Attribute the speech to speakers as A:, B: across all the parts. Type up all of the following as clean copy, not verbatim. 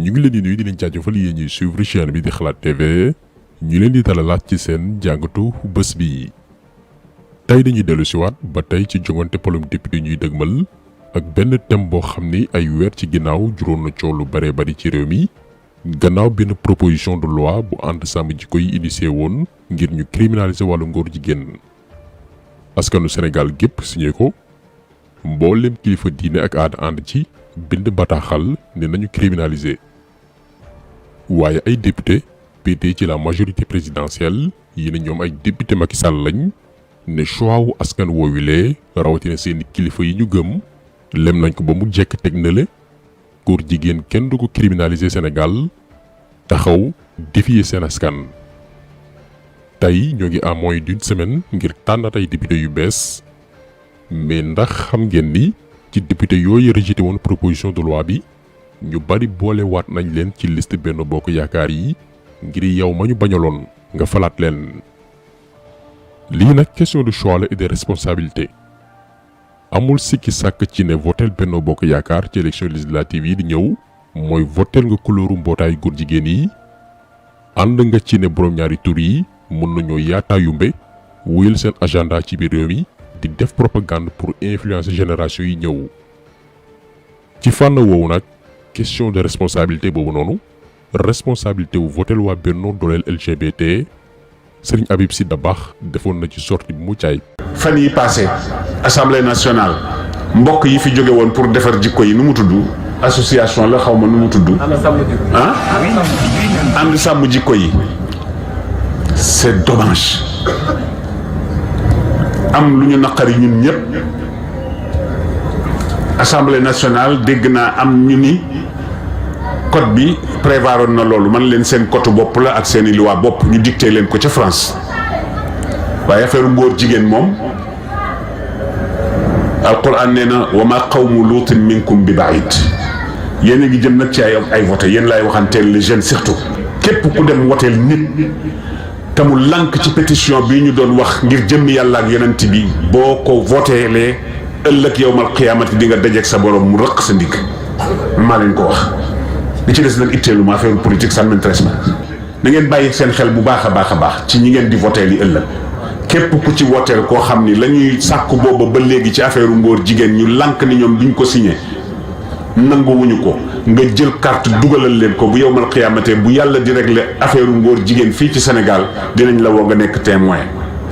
A: ñu ngi leen di nuyu di leen jaajëfal yéen ñuy suivre chaîne bi di xalaat TV ñu leen di dalalaat ci seen jàngatu bés bi. tey dañuy dellu si waat ba tey ci jongante palum député ñuy dëgmal ak benn thème boo xam ni ay weer ci ginnaaw juróon na coow lu bare bari ci réew mi gannaaw benn proposition de loi bu ànd sàmm jikko yi initié woon ngir ñu criminaliser wàllu ngóor jigéen. askanu Sénégal gépp signé ko mboolem kilifa diine ak aada ànd ci bind bataaxal ne nañu criminaliser. waaye ay député pété ci la majorité présidentielle yi ne ñoom ay député Macky Sall lañ ne choix wu askan woowilee rawatina seeni kilifa yi ñu gëm lem nañ ko ba mu jekk teg na le góor jigéen kenn du ko criminaliser Sénégal taxaw défier seen askan. tey ñoo ngi à moins d'une semaine ngir tànnat ay député yu bees mais ndax xam ngeen ni ci député yooyu rejeté woon proposition de loi bi ñu bari boole waat nañ leen ci liste Benno Bokk Yaakaar yi ngir yow ma ñu bañaloon nga falaat leen. lii nag question de choix la et de responsabilité amul sikki sàkk ci ne votel Benno Bokk Yaakaar ci élection législative yi di ñëw mooy votel nga couleur mbootaayu góor jigéen yi ànd nga ci ne borom ñaari tur yi mën nañoo yaataayumbe wuyal seen agenda ci biir réew mi di def propagande pour influencer génération yi ñëw. ci fànn woowu nag question de responsabilité boobu noonu responsabilité wu votel waa Benno dooleel LGBT Serigne Habib Sy Dabakh defoon na ci sortie bu mucc ayib.
B: fan yi passé assemblée nationale mbokk yi fi jóge woon pour defar jikko yi nu mu tudd association la xaw ma nu mu tudd. ah ànd sàmm jikko yi. c'est dommage am lu ñu naqari ñun ñëpp assemblée nationale dégg naa am ñu ni code bi prévoiroon na loolu man leen seen code bopp la ak seeni loi bopp ñu dicté leen ko ca France waaye affaire ngóor jigéen moom alquran nee na wa ma qawmu luutin minkum bi baid yéen a ngi jëm nag ci ay voté yéen laay waxanteel les jeunes surtout képp ku dem woteel nit te mu lànk ci pétition bii ñu doon wax ngir jëmmi yàlla ak yonent bi boo ko voteelee ëllëg yowmal qiyaamati di nga dajeeg sa borom mu rëq sa ndigg maa leen ko wax. li ci des nag itteelu ma affaire politique ça m'intéresse pas na ngeen bàyyi seen xel bu baax a baax ci ñi ngeen di voteel yi ëllëg képp ku ci voteel koo xam ni la ñuy sàkku booba ba léegi ci affaire ngóor jigéen ñu lànk ni ñoom duñ ko signé nanguwuñu ko nga jël carte dugalal leen ko bu yowmal qiyaamate bu yàlla di régler affaire ngóor jigéen fii ci Sénégal dinañ la woo nga nekk témoin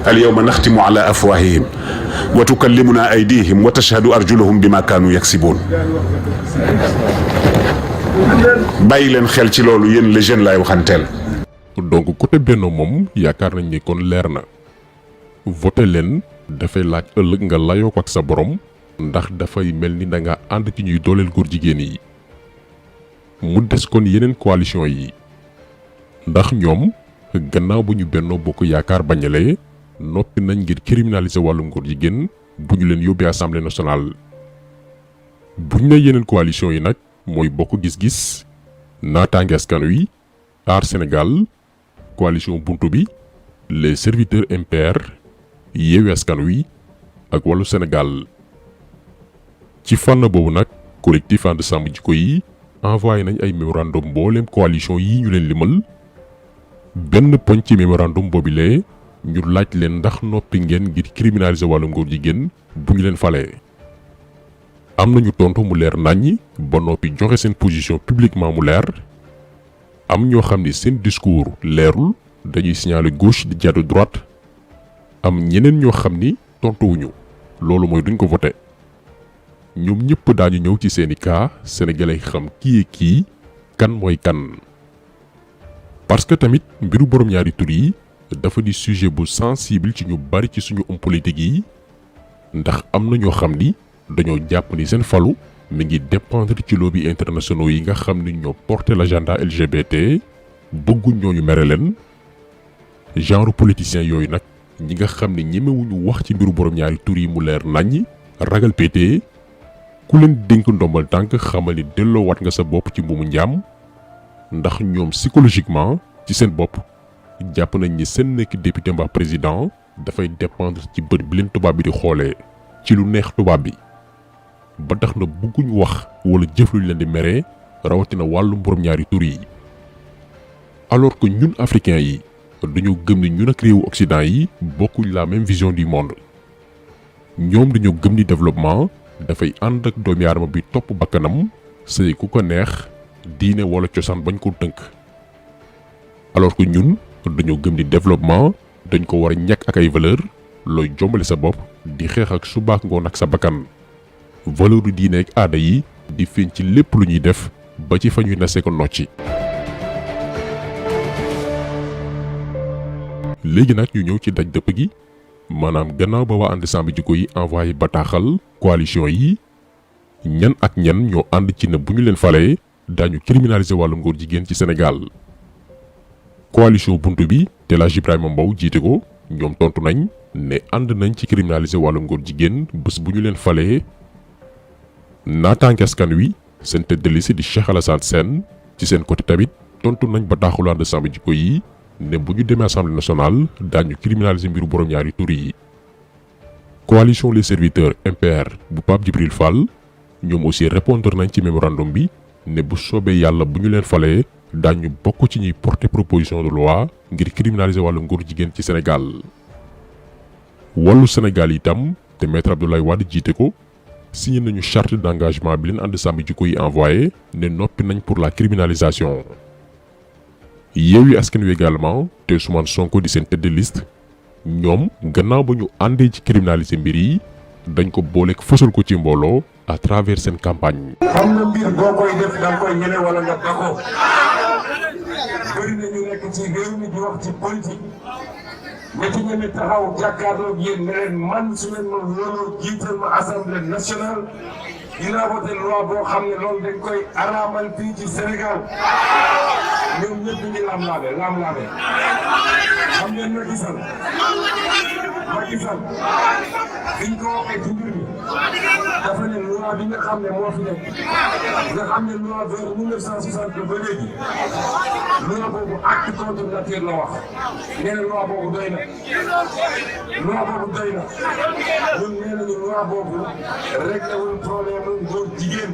B: al yawma naxtimu ala afwahihim wa tukallimuna aydihim wa tashhadu arjuluhum bima kaanu yaksibuun. bàyyi leen xel ci loolu yéen les jeunes laay waxanteel.
A: donc côté Benno moom yaakaar nañ ni kon leer na voté leen dafay laaj ëllëg nga layoo ko ak sa borom ndax dafay mel ni da nga ànd ci ñuy dooleel góor jigéen yi. mu des kon yeneen coalition yi ndax ñoom gannaaw bu ñu Benno Bokk Yaakaar bañalee noppi nañ ngir criminaliser wàllu ngóor jigéen bu ñu leen yóbbee assemblée nationale. bu ñu ne yeneen coalition yi nag mooy bokk gis-gis naataange askan wi aar Sénégal coalition buntu bi les serviteurs MPR yeewi askan wi ak wàllu Sénégal. ci fànn boobu nag collectif ànd sàmm jikko yi envoyé nañ ay mémorandum mbooleem coalition yi ñu leen limal benn poñ ci mémorandum boobilee ñu laaj leen ndax noppi ngeen ngir criminaliser wàllu ngóor jigéen bu ñu leen falee. am nañu tontu mu leer naññi ba noppi joxe seen position publiquement mu leer am ñoo xam ni seen discours leerul dañuy signaler gauche di jàddu droite am ñeneen ñoo xam ni tontuwuñu loolu mooy duñ ko voté. ñoom ñëpp daañu ñëw ci seeni cas sénégalais xam kii kan mooy kan. parce que tamit mbiru borom ñaari tur yi dafa di sujet bu sensible ci ñu bari ci suñu homme politique yi ndax am na ñoo xam ni dañoo jàpp ni seen falu mi ngi dépendre ci lobby internationaux yi nga xam ni ñoo porté l'agenda LGBT bëgguñ ñooñu mere leen. genre politicien yooyu nag ñi nga xam ni ñemewuñu wax ci mbiru borom ñaari tur yi mu leer naññi ragal pété ku leen dénk ndombal tànk xamal ni delloowaat nga sa bopp ci mbuumu njaam ndax ñoom psychologiquement ci seen bopp jàpp nañ ni seen nekk député mbaa président dafay dépendre ci bët bi leen tubaab bi di xoolee ci lu neex tubaab bi ba tax na bëgguñ wax wala jëf luñ leen di meree rawatina wàllum borom ñaari tur yi. alors que ñun africains yi dañoo gëm ni ñun ak réewu Occident yi bokkuñ la même vision du monde. ñoom dañoo gëm ni développement dafay ànd ak doomi aadama bi topp bakkanam sëy ku ko neex diine wala cosaan bañ ko tënk. alors que ñun dañoo gëm ni développement dañ ko war a ñàkk ak ay valeur looy jombale sa bopp di xeex ak subaak ngoon ak sa bakkan. valeur du diine ak aada yi di feeñ ci lépp lu ñuy def ba ci fa ñuy nasee ko nocci. léegi nag ñu ñëw ci daj dëpp gi maanaam gannaaw ba waa ànd sàmm jikko yi envoyé bataaxal coalition yi ñan ak ñan ñoo ànd ci ne bu ñu leen falee daañu criminaliser wàllum góor jigéen ci Sénégal. coalition buntu bi te El Hadj Ibrahima Mbow jiite ko ñoom tontu nañ ne ànd nañ ci criminaliser wàllum góor jigéen bés bu ñu leen falee. naataange askan wi seen tête de liste di Cheikh Alassane Sène ci seen côté tamit tontu nañ bataaxalu ànd sàmm jikko yi ne bu ñu demee assemblée nationale daañu criminaliser mbiru borom ñaari tur yi. coalition les serviteurs MPR bu Pape Djibril Fall ñoom aussi répondre nañ ci mémorandum bi ne bu soobee yàlla bu ñu leen falee daañu bokk ci ñuy porter proposition de loi ngir criminaliser wàllum góor jigéen ci Sénégal. wàllu Sénégal itam te maître Abdoulaye Wade jiite ko signé nañu charte d'engagement bi leen ànd sàmm jikko yi envoyé ne noppi nañ pour la criminalisation. Yewwi Askan Wi également te Ousmane Sonko di seen tête de liste ñoom gannaaw ba ñu àndee ci criminaliser mbir yi dañ ko booleeg fësal ko ci mbooloo à travers seen campagne.
C: xam na mbir boo koy def da nga koy ñeme wala nga bako bëri na ñu nekk ci réew mi di wax ci politique ña ci ñeme taxaw jàkkaarloog yéen ne leen man su leen ma wóoloo jiital ma assemblée nationale dinaa voté loi boo xam ne loolu dañ koy araamal fii ci Sénégal ñoom ñëpp ñu ngi lam-laame xam ngeen Macky Sall biñ ko waxee ci mbir mi dafa ne loi bi nga xam ne moo fi nekk nga xam ne loi vers 1960 ba léegi loi boobu acte contre nature la wax nee na loi boobu doy na ñun nee nañu loi boobu réglé wul problème góor jigéen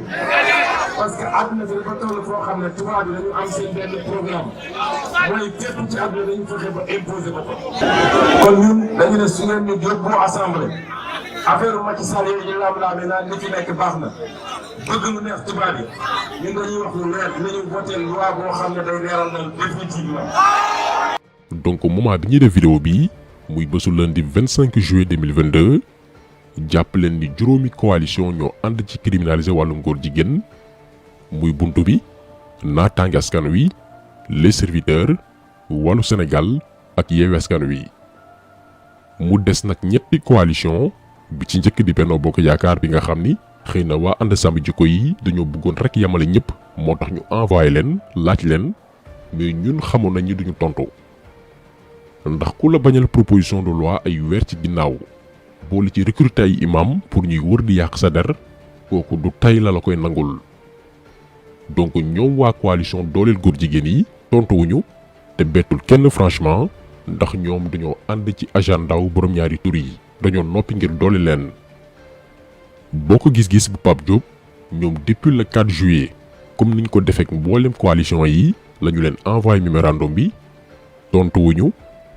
C: parce que àdduna si dafa toll foo xam ne tubaab bi dañu am seen benn programme mooy képp ci àdduna dañu fexe ba imposer ko kon ñun dañu ne su ngeen ñu yóbbu assemblée affaire Macky Sall yooyu ñu laam-laamee naan li fi nekk baax na bëgg lu neex tubaab yi ñun dañuy wax lu leer dinañu voté loi boo xam ne day leeral na définitivement.
A: donc moment bi ñuy def vidéo bi muy bésu lundi 25 juillet 2022 jàpp leen ni juróomi coalition ñoo ànd ci criminaliser wàllum góor jigéen muy buntu bi naataange askan wi les serviteurs wàllu Sénégal ak Yewwi Askan Wi. mu des nag ñetti coalition bi ci njëkk di Benno Bokk Yaakaar bi nga xam ni xëy na waa ànd sàmm jikko yi dañoo bëggoon rek yamale ñëpp moo tax ñu envoyé leen laaj leen mais ñun xamoon nañ ni duñu tontu ndax ku la bañal proposition de loi ay weer ci ginnaaw boole ci recruter ay imam pour ñuy wër di yàq sa der kooku du tay la koy nangul. donc ñoom waa coalition dooleel góor jigéen yi tontuwuñu te bettul kenn franchement ndax ñoom dañoo ànd ci agenda wu borom ñaari tur yi dañoo noppi ngir doole leen. boo ko gis-gis bu Pape Diop ñoom depuis le 4 juillet comme niñ ko defeek mboolem coalition yi lañu leen envoyé mémorandum bi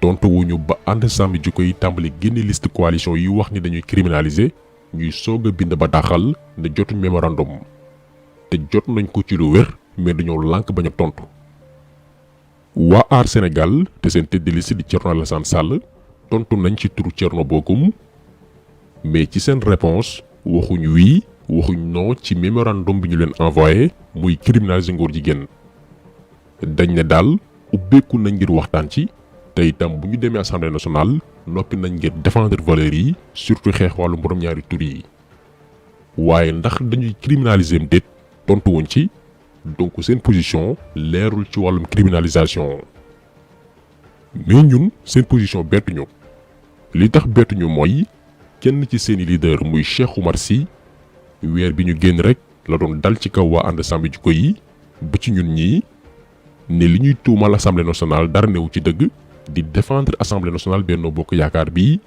A: tontuwuñu ba ànd sàmm jikko yi tàmbali génne liste coalition yi wax ni dañuy criminaliser ñuy soog a bind bataaxal ne jotuñ mémorandum te jot nañ ko ci lu wér mais dañoo lànk bañ a tontu. waa Aar Sénégal te seen tête de liste di Thierno Alassane Sall tontu nañ ci turu Thierno Bocoum mais ci seen réponse waxuñ oui waxuñ non ci mémorandum bi ñu leen envoyé muy criminaliser ngóor jigéen. dañ ne daal ubbeeku nañ ngir waxtaan ci te itam bu ñu demee assemblée nationale noppi nañ ngir défendre valeurs yi surtout xeex wàllu borom ñaari tur yi. waaye ndax dañuy criminaliser am déet tontu wuñ ci donc seen position leerul ci wàllum criminalisation. mais ñun seen position bettuñu li tax bettuñu mooy kenn ci seeni leader muy Cheikh Oumar Sy weer bi ñu génn rek la doon dal ci kaw waa ànd sàmm jikko yi ba ci ñun ñii ne li ñuy tuumal assemblée nationale dara newu ci dëgg di défendre assemblée nationale Benno Bokk Yaakaar bi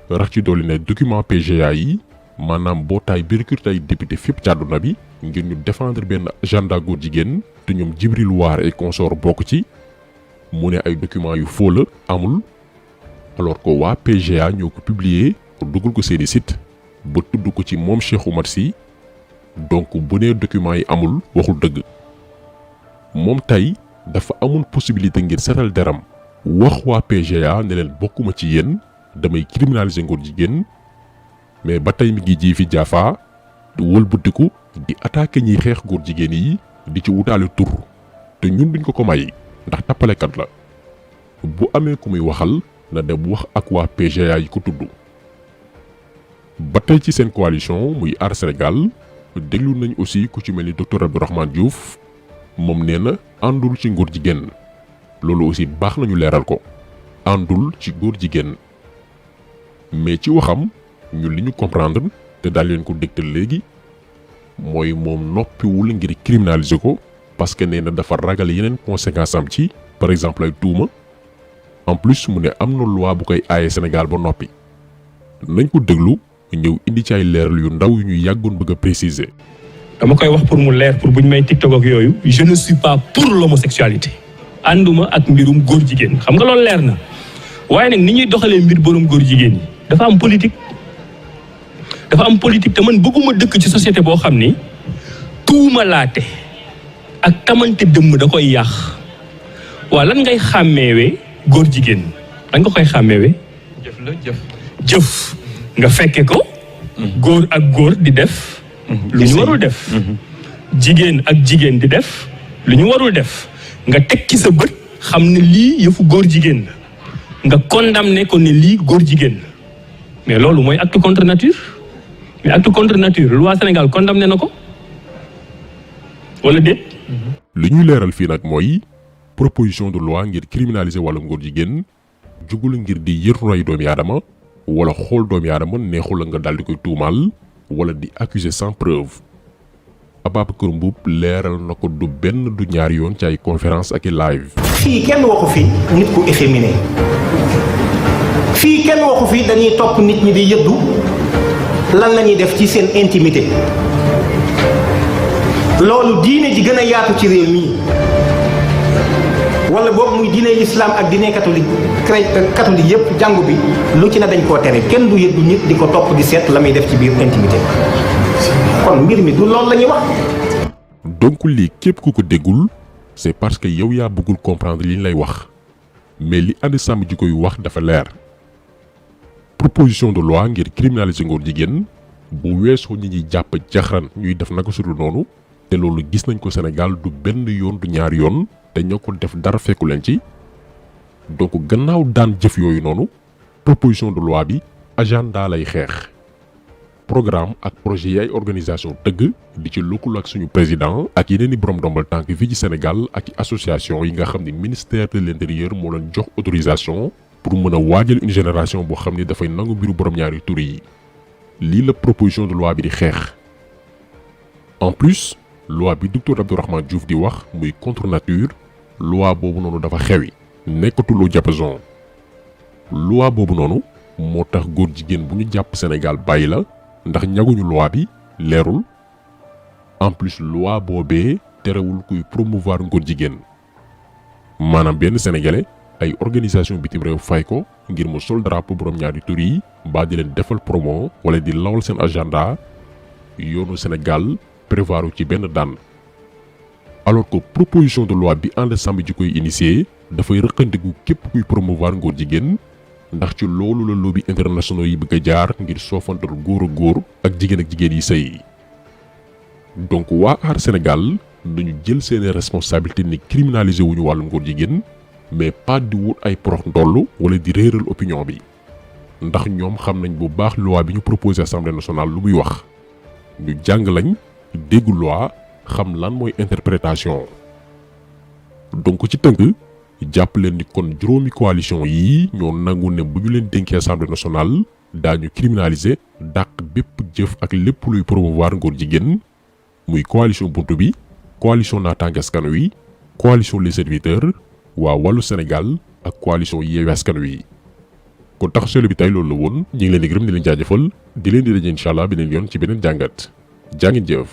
A: rax ci dolli ne document PGA yi maanaam mbootaay bi recruté ay député fépp ci àdduna bi ngir ñu défendre benn agenda góor jigéen te ñoom Djibril War et consort bokk ci mu ne ay documents yu faux la amul alors que waa PGA ñoo ko publier dugal ko seeni site ba tudd ko ci moom Cheikh Oumar Sy donc bu nee documents yi amul waxul dëgg moom tey dafa amoon possibilité ngir setal deram wax waa PGA ne leen bokkuma ci yéen damay criminaliser ngóor jigéen mais ba tey mi ngi ji fi jaafa di wëlbatiku di attaquer ñiy xeex góor jigéen yi di ci wutaale tur te ñun duñ ko may ndax tappalekat la bu amee ku muy waxal na dem wax ak waa PGA yi ko tudd. ba tey ci seen coalition muy Aar Sénégal déglu nañ aussi ku ci mel ni docteur Abdourahmane Diouf moom nee na àndul ci ngóor jigéen loolu aussi baax nañu leeral ko àndul ci góor jigéen mais ci waxam ñun li ñu comprendre te daal leen ko dégtal léegi mooy moom noppiwul ngir criminaliser ko parce que nee na dafa ragal yeneen conséquences am ci par exemple ay tuuma en plus mu ne am na loi bu koy aaye Sénégal ba noppi nañ ko déglu ñëw indi ci ay leeral yu ndaw yu ñu yàggoon bëgg a préciser.
D: dama koy wax pour mu leer pour buñ may TikTok ak yooyu je ne suis pas pour l'homosexualité ànduma ak mbirum góor jigéen xam nga loolu leer na waaye nag ni ñuy doxalee mbir borom góor jigéen yi dafa am politique te man bëgguma dëkk ci société boo xam ni tuuma laate ak tamante dëmm da koy yàq waa lan ngay xàmmeewee góor jigéen lan nga koy xàmmeewee jëf nga fekke ko góor ak góor di def lu ñu warul def jigéen ak jigéen di def lu ñu warul def nga teg ci sa bët xam ne lii yëfu góor jigéen la nga condamné ko ne lii góor jigéen la mais loolu mooy acte contre nature mais acte contre nature loi Sénégal condamné na ko wala déet.
A: li ñuy leeral fii nag mooy proposition de loi ngir criminaliser wàllum góor jigéen jugul ngir di yërndu doomi aadama wala xool doomi aadama neexul la nga daal di koy tuumaal wala di accuser sans preuve. Ababacar Mboup leeral na ko du benn du ñaari yoon ci ay conférence ak i live.
E: fii kenn waxu fi nit ku efféminé fii kenn waxu fi dañuy topp nit ñi di yëddu lan la ñuy def ci seen intimité loolu diine ji gën a yaatu ci réew mi wala boobu muy diine l'islam ak diine catholique yépp jàngu bi lu ci na dañ koo tere kenn du yëddu nit di ko topp di seet la muy def ci biir intimité kon mbir mi du loolu la ñuy wax.
A: donc lii képp ku ko déggul c'est parce que yow yaa bëggul comprendre li ñu lay wax mais li ànd sàmm ji koy wax dafa leer. proposition de loi ngir criminaliser ngóor jigéen bu weesoo ñi ñuy jàpp jaxran ñuy def naka sudul noonu te loolu gis nañ ko Sénégal du benn yoon du ñaari yoon te ñoo ko def dara fekku leen ci donc gannaaw daan jëf yooyu noonu proposition de loi bi agenda lay xeex programme ak projet yi ay organisation tëgg di ci lëkkaloo ak suñu président ak yeneen i borom ndombal tànk fii ci Sénégal ak i association yi nga xam ne ministère de l'intérieur moo leen jox autorisation pour mën a waajal une génération boo xam ne dafay nangu mbiru borom ñaari tur yi lii la proposition de loi bi di xeex. en plus loi bi docteur Abdourahmane Diouf di wax muy contre nature loi boobu noonu dafa xewi nekkatuloo diapason loi boobu noonu moo tax góor jigéen bu ñu jàpp Sénégal bàyyi la ndax ñaguñu loi bi leerul en plus loi boobee terewul kuy promouvoir ngóor jigéen maanaam benn sénégalais ay organisation bitim réew fay ko ngir mu sol drapeau borom ñaari tur yi mbaa di leen defal promo wala di lawal seen agenda yoonu Sénégal prévoiru ci benn daan alors que proposition de loi bi ànd sàmm ji koy initier dafay rëqandiku képp kuy promouvoir ngóor jigéen ndax ci loolu la lobby internationaux yi bëgg a jaar ngir soofantal góor ak góor ak jigéen yi sëy donc waa Aar Sénégal dañu jël seeni responsabilité ni criminaliser wuñu wàllum ngóor jigéen mais pas di wut ay porox ndoll wala di réeral opinion bi ndax ñoom xam nañ bu baax loi bi ñu proposé assemblée nationale lu muy wax ñu jàng lañ déggu loi xam lan mooy interprétation donc ci tënk jàpp leen ni kon juróomi coalition yii ñoo nangu ne bu ñu leen dénkee assemblée nationale daañu criminaliser dàq bépp jëf ak lépp luy promouvoir ngóor jigéen muy coalition buntu bi coalition naataange askan wi coalition les serviteurs waa wàllu Sénégal ak coalition Yewwi Askan Wi kon tax seetlu bi tey loolu la woon ñu ngi leen di gërëm di leen jaajëfal di leen di daje incha allah beneen yoon ci beneen jàngat jaa ngeen jëf.